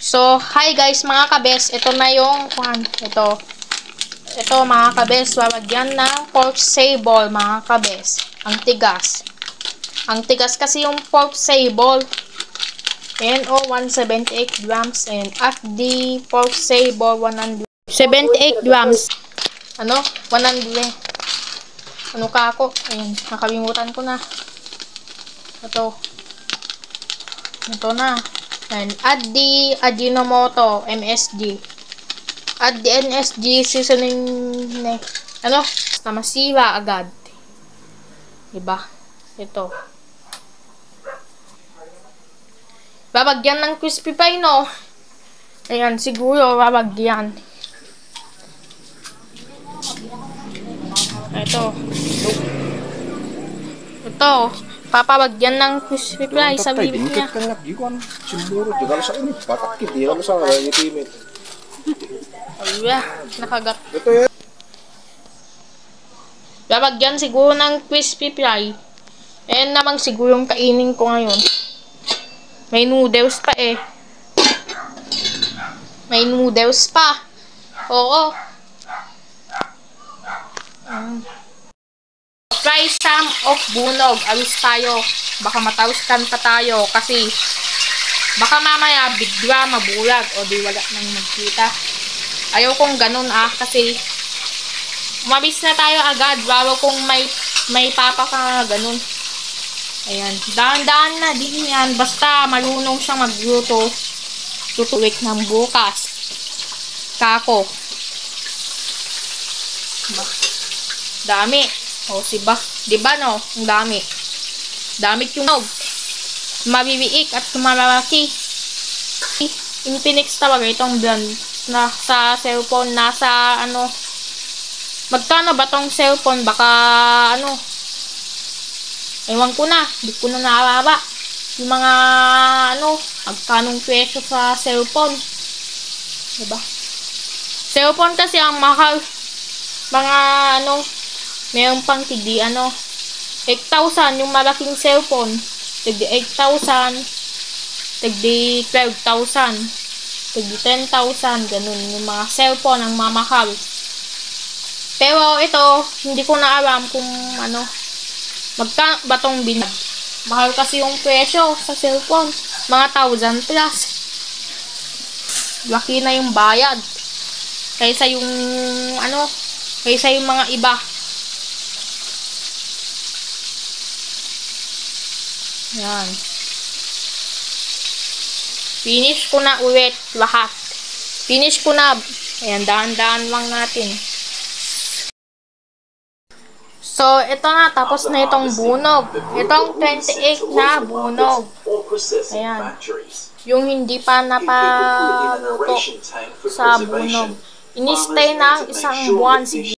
So, hi guys mga kabes. Ito na yung ito mga kabes, lalagyan ng pork sable mga kabes. Ang tigas. Ang tigas kasi yung pork sable. And 178 grams and at the pork sable 178 grams. 100. Ano ka ako? Ayun, nakalimutan ko na. Ito na. And add the Ajinomoto MSG. Add the MSG seasoning na masira agad. Diba? Ito. Babagyan ng crispy pie, no? Ayan, siguro babagyan. Ito. Papabagyan ng crispy pie sa bibig niya. Ayun, nakagat. Babagyan siguro ng crispy pie. Ayan namang siguro yung kainin ko ngayon. May noodles pa eh. May noodles pa. Oo. Try some of bunog. Alis tayo. Baka matauskan pa tayo. Kasi baka mamaya bigla mabulag. O di wala nang magkita. Ayaw kong ganun kasi umabis na tayo agad. Bago kung may papa ka ganun. Ayan. Daan-daan na din yan. Basta marunong siyang magluto. Tutuwik ng bukas. Kako. Dami. O, diba no? Ang dami. Damit yung nog. Mabibiik at malalaki. Infinix talaga itong brand na sa cellphone. Nasa magkano ba tong cellphone? Baka ewan ko na. Hindi ko na naalala. Yung mga magkanong presyo sa cellphone. Diba? Cellphone kasi ang mahal. Mga mayroon pang tigdi 8,000 yung malaking cellphone. Tigdi 8,000. Tigdi 12,000. Tigdi 10,000. Ganun yung mga cellphone ang mamahal. Pero ito, hindi ko na alam kung magkano ba tong binag. Mahal kasi yung presyo sa cellphone. Mga 1,000 plus. Laki na yung bayad. Kaysa yung mga iba. Yan. Finish ko na ulit lahat. Finish ko na. Ayan, dahan-dahan lang natin. So, ito na. Tapos na itong bunog. Itong 28 na bunog. Ayan. Yung hindi pa napaluto sa bunog. Inistay na isang buwan.